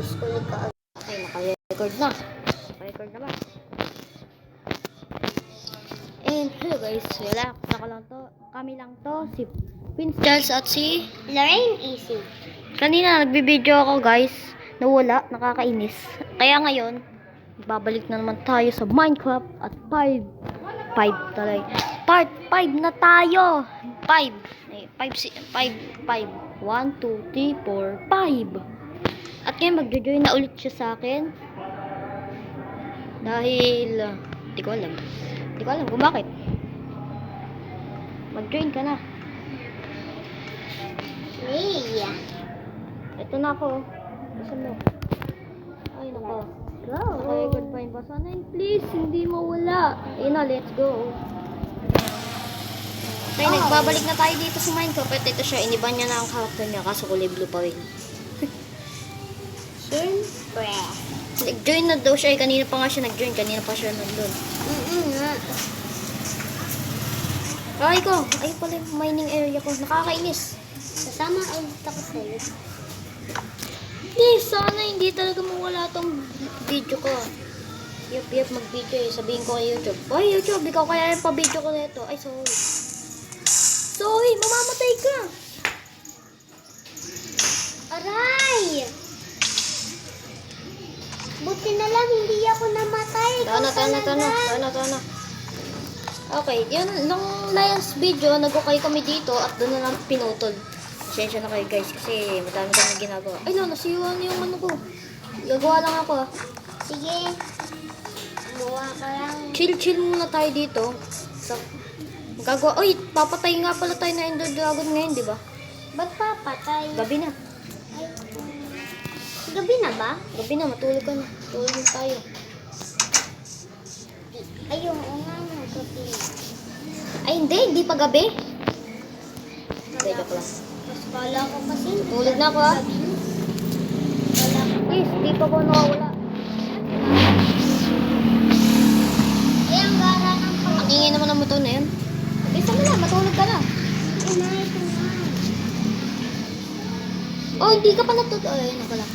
disconnect ka. Okay, naka-record na. Naka-record na ba? And hello guys, wala. Kami lang to. Si Prince Charles at si Lorraine Easy. kanina nagbibideo ako guys. Nawala, nakakainis. Kaya ngayon, babalik na naman tayo sa Minecraft at 5 talaga. Part 5 na tayo. 5. 1, 2, 3, 4, 5. At ngayon magjo-join na ulit siya sa akin. Dahil di ko alam kung bakit. Mag-join ka na. Hey. Ito na ako. Gusto mo? Ay nako. Go. Naka-record pa yun ba? Sana yun, please, hindi mawala. Ayun na, let's go. Okay, nagbabalik na tayo dito sa Minecraft. At ito siya, iniba niya na ang character niya. Kaso kulay blue pa rin. Siyempre. Nag-join na daw siya. Kanina pa nga siya nag-join. Kanina pa siya nandun. Ay ko. Ay pala yung mining area ko. Nakakainis. Kasama ulit ako sa'yo. Please, sana hindi talaga mawala tong video ko. Yup, mag-video eh. Sabihin ko kay YouTube. Ay, YouTube, ikaw kaya yung pa-video ko na ito. Ay, sorry. Sorry, mamamatay ka. Aray! Buti na lang hindi ako namatay. Tana. Okay, yun, nung last video, nag-okay kami dito at doon na lang pinutol. Pasensya na kayo guys kasi madami kami ginagawa. Ay, nasiwa na yung ano ko. Gagawa lang ako ah. Sige. Buwa ka lang. Chill muna tayo dito. So, gagawa. Uy, papatay nga pala tayo na Ender Dragon ngayon, di ba? Ba't papatay? Gabi na. Ay. Gabi na ba? Gabi na, matulog ka na. Tulog na tayo. Ayun, nga. Gabi na. Ay, hindi pa gabi. Hindi, joke lang. Mas kala ko kasi. Tulog na ako ah. Wala ko. Please, di pa ko nakawala. Eh, ang gara ng Ang ingay naman ng motor na yun. Isa mo na, matulog ka na. ito na. Oh, hindi ka pa natulog. Ay, ano pala.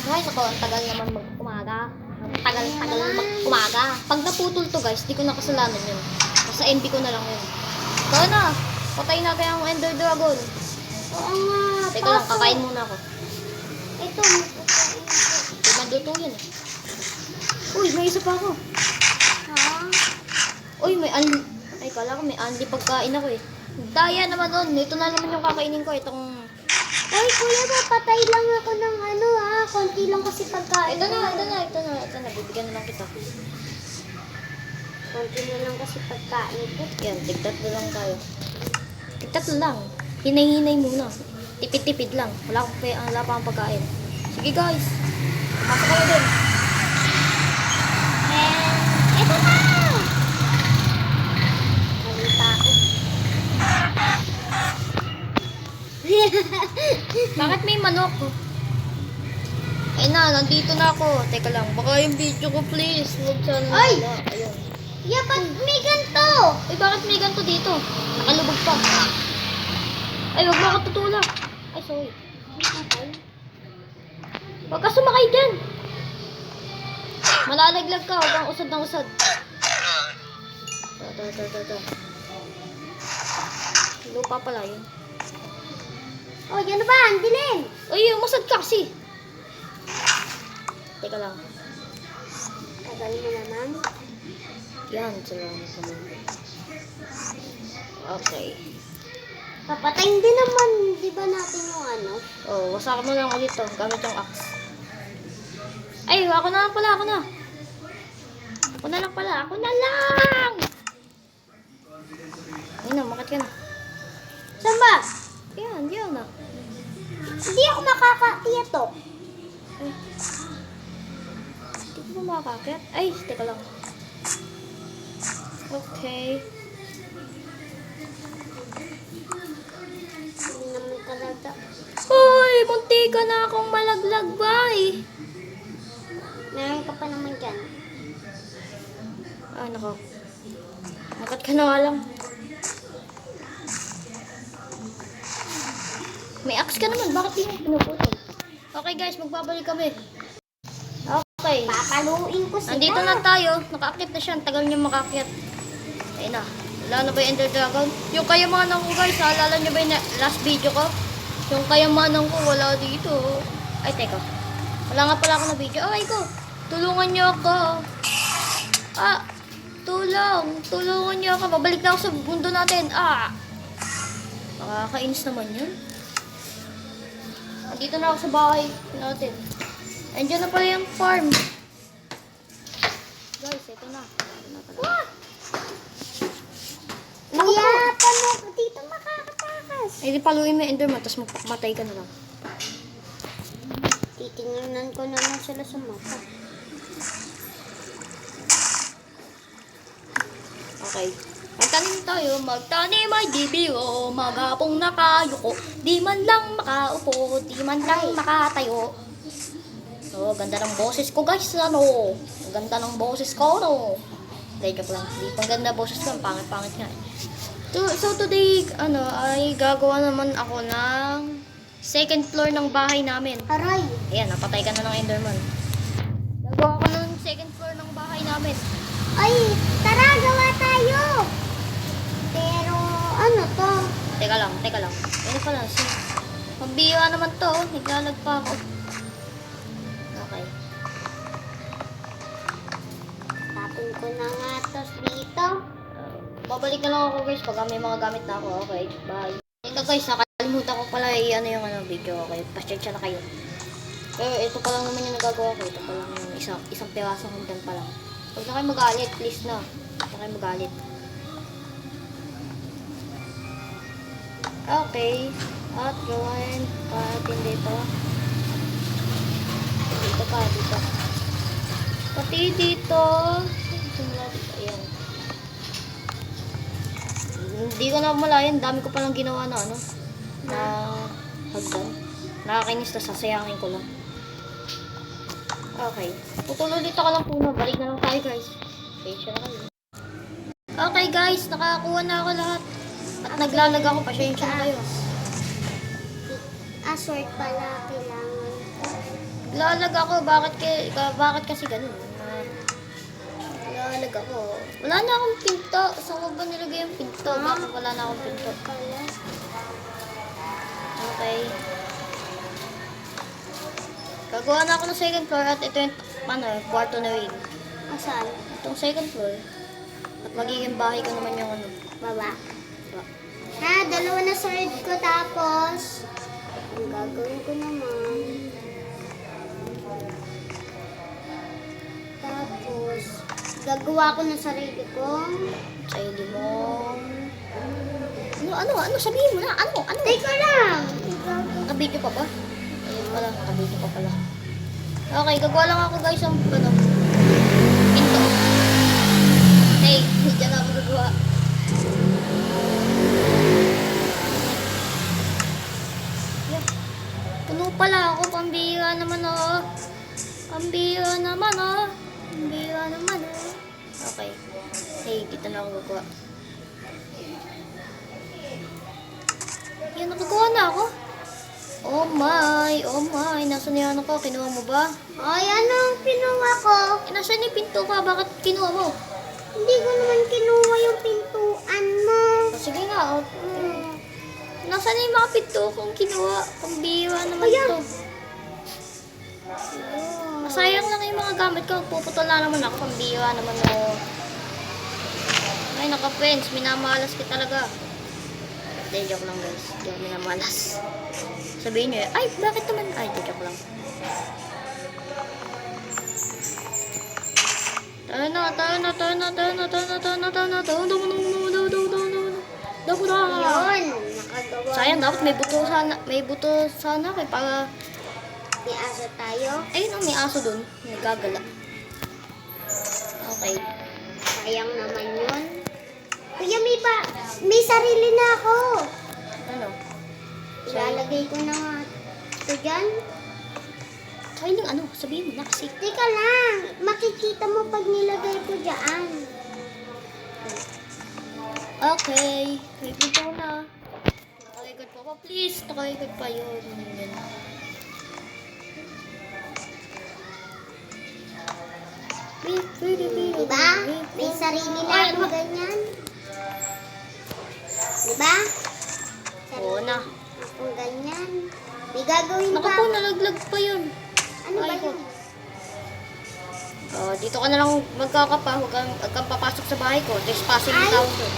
Ay, nako, ang tagal naman mag-umaga. Ang tagal mag-umaga. Pag naputol to guys, di ko na kasalanan yun. Nasa MB ko na lang yun. Kaya na, patay na kaya ang Ender Dragon. Oo nga. Teka lang, kakain muna ako. Ito. Di manduto yun eh. Uy, may isa pa ako. Ha? Uy, may ay, kala ko may unli pagkain ako eh. Daya naman nun. Ito na naman yung kakainin ko. Itong Ay, kuya, papatay lang ako ng ano ha. Konti lang kasi pagkain. Ito na. Bibigyan na lang kita. Konti na lang kasi pagkain ko. Yan, tigtat na lang tayo. Tigtat na lang. Hinay-hinay muna. Tipid-tipid lang. Wala pa akong pagkain. Sige guys. Pasok kayo din. And, ito na! Malita ako. Bakit may manok? Ay na, nandito na ako. Teka lang, baka yung video ko please. Huwag sana. Ay! Ayun. Ya, ba't may ganito? Ay, bakit may ganito dito? Nakalubog pa. Ay, wag mo ako tutulak. Ay, sorry. Huwag ka sumakay dyan. Malalaglag ka. Huwag kang usad ng usad. Ito. Lupa pala yun. Oh, yan na ba? Ang dilim. Ay, umusad ka kasi. Teka lang. Tagal mo naman. Yan, salamat naman. Okay. Papatayin din naman, di ba natin yung ano? Oh, wasakan mo lang ulit to. Gamit yung axe. Ay, ako na lang pala. Ako na lang! Ayun na, makit ka na. Saan ba? Yan na. Hindi ako makakatiyatok. Hindi ko makakakit. Ay, teka lang. Okay. Hindi naman talaga. Hoy, munti ka na akong malaglag, bye. Meron ka pa naman dyan. Ah, nako. Makat ka na nga lang. May axe ka naman. Bakit di mo pinuputol? Okay guys, magbabalik kami. Okay. Papaluin ko sila. Nandito na tayo. Nakaakyat na siya. Ang tagal niya makaakyat. Ayun na. Wala na ba yung Ender Dragon? Yung kayamanan ko guys, naalala niyo ba yung last video ko? Yung kayamanan ko wala dito. Ay, teka. Wala nga pala ako na video. Ay, ko. Tulungan niyo ako. Ah, tulungan niyo ako. Babalik na ako sa mundo natin. Ah. Nakakainis naman yun. Nandito na ako sa bahay natin. Andiyan na pala yung farm. Guys, ito na. Kuya, paano ko dito makakatakas? Eh, di paluin mo yung Enderman, tapos magpapatay ka na lang. Titingnan ko na lang sila sa mata. Okay. Magtanim tayo, magtanim ay di biro, magapong nakayuko, di man lang makaupo, di man lang makatayo. So, ganda ng boses ko guys, ano? Ang ganda ng boses ko, no? Like lang, di pang ganda boses ko, pangit-pangit nga. So today, ay gagawa naman ako ng second floor ng bahay namin. Aray! Ayan, napatay ka na ng Enderman. Gagawa ko ng second floor ng bahay namin. Ay, tara, gawa tayo! Pero, ano to? Teka lang. Ano pala, pambira naman to, naglalag pa ako. Okay. Tapon ko na nga to dito. Babalik na lang ako guys pag may mga gamit na ako. Okay, bye. Ito guys, nakalimutan ko pala video. Okay, pasensya na kayo. Pero ito pa lang naman yung nagagawa ko. Ito pa lang yung isang pirasong hagdan pa lang. Huwag na kayo magalit, please na. Huwag na kayo magalit. Okay. At gawin natin dito. Dito. Pati dito. Simula dito. Ayan. Hindi ko na malayan. Dami ko palang ginawa na na hagdan. Nakakainis na sasayangin ko lang. Okay. Putol ulit ako lang puno. Balik na lang tayo guys. Patient na kayo. Okay guys. Nakakuha na ako lahat. At naglalag ako. Pasensya na kayo. Assort pala kailangan. Lalag ako. Bakit kasi ganun? Lalag ako. Wala na akong pinto. Saan ko ba nilagay yung pinto? Bakit wala na akong pinto? Okay. Gagawa na ako ng second floor at ito yung kwarto na rin. Asan? Itong second floor. At magiging bahay ko naman yung Baba. Ha, dalawa na sword ko tapos ang gagawin ko naman. Tapos gagawa ko ng sarili ko. sarili mo. Ano? Sabihin mo na. Ano? Teka lang. Nakabidyo pa ba? Ayun pala, nakabidyo pa pala. Okay, gagawa lang ako guys ng pinto. Hey, hindi na ako gagawa. Yeah. Puno pala ako, pambira naman oh. Pambira naman oh. Okay. Hey, dito na ako gagawa. Yan, nakagawa na ako. Oh my. Nasaan yung ko? Kinuha mo ba? Ay, anong pinuha ko? Nasaan yung pinto ka? Bakit kinuha mo? Hindi ko naman kinuha yung pintuan mo. Sige nga, nasaan yung mga pinto kung kinuha? Pambira naman ito. Masayang lang yung mga gamit ko. Puputol na naman ako. Pambira naman o. Ay, naka-friends. Minamalas ka talaga. Hindi, joke lang guys. Hindi ako minamalas. Sabihin nyo, ay, bakit naman? Ay, joke lang. Tayo na. Yun, nakagawa. Sayang, dapat may buto sana kay para May aso tayo. ayun may aso dun. Nagagala. Okay. Sayang naman yun. Kuya, may sarili na ako. Ano? Ilalagay ko na nga ito dyan. Ay, sabihin mo na kasi. Teka lang, makikita mo pag nilagay ko dyan. Okay. Record ko na. Record pa pa, please. Record pa yun. Yan. sarili na Ay, akong ganyan. Diba? Oo na. Akong ganyan. May gagawin Naku pa. po, nalaglag pa yun. Ano ba Ay, ko. yun? Dito ka na lang magkakapa. Huwag kang papasok sa bahay ko. Trespassing yung Ay. tawag doon.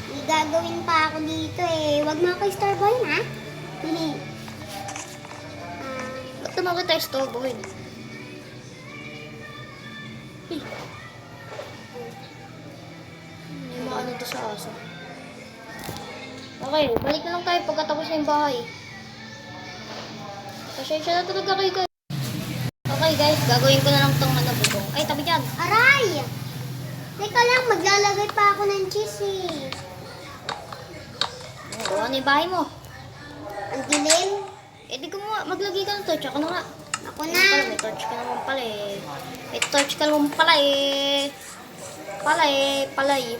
May gagawin pa ako dito eh. Huwag mo ako istorbohin, ha? Hindi. Ba't naman kita istorbohin? Eh. May mga ano to sa aso. Okay, balik na lang tayo pagkatapos na yung bahay. Pasensya na talaga kayo guys. Okay guys, gagawin ko na lang tong ano bubong. Ay, tabi dyan. Aray! Teka lang, maglalagay pa ako ng cheese eh. Ano yung bahay mo? Ang dilim. Eh, di ko mo, maglagay ka ng torch. Ako na nga. Ako Ayun na. pala, may torch ka naman pala eh. May torch ka naman pala eh.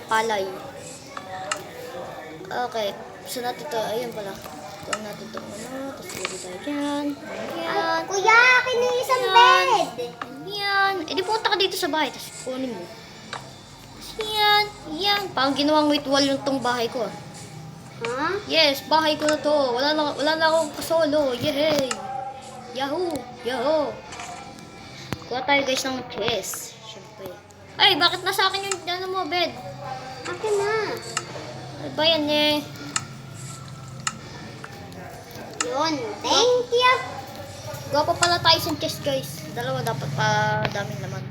Palay. Okay. Gusto natin ito. Ayun pala. Gawin natin ito. Tapos lagay tayo dyan. Yan. Kuya, akin na yung isang bed. Yan. Eh, di punta ka dito sa bahay. Tapos kunin mo. Tapos yan. Yan. Parang ginawang with wall yung tong bahay ko ah. Ha? Yes, bahay ko na to. Wala na akong kasolo. Yehey! Yahoo! Yahoo! Kuha tayo guys ng chest. Siyempre. Ay, bakit nasa akin yung ano mo, bed? Akin na. Ano ba yan eh? Yun. Thank you. Gawa pa pala tayo sa chest guys. Dalawa dapat pa daming laman.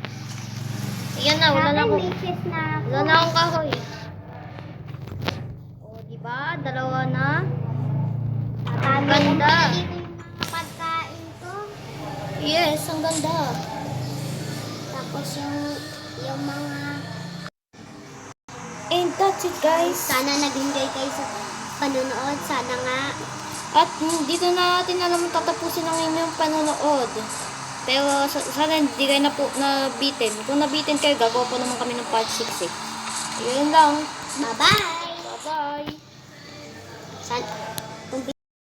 Ayan na, wala na Akin, ako. may cheese na ako. Wala na akong kahoy. O, diba? Dalawa na. Ang Ganda. Dito yung mga pagkain ko. Yes, ang ganda. Tapos yung mga... And that's it guys. Sana nag-enjoy kayo sa panonood. Sana nga. At dito na natin alam tatapusin ang inyong panonood. Pero sana hindi kayo nabitin. Kung nabitin kayo, gagawa po naman kami ng part 6 eh. Yun lang. Bye-bye. Bye-bye. Sana...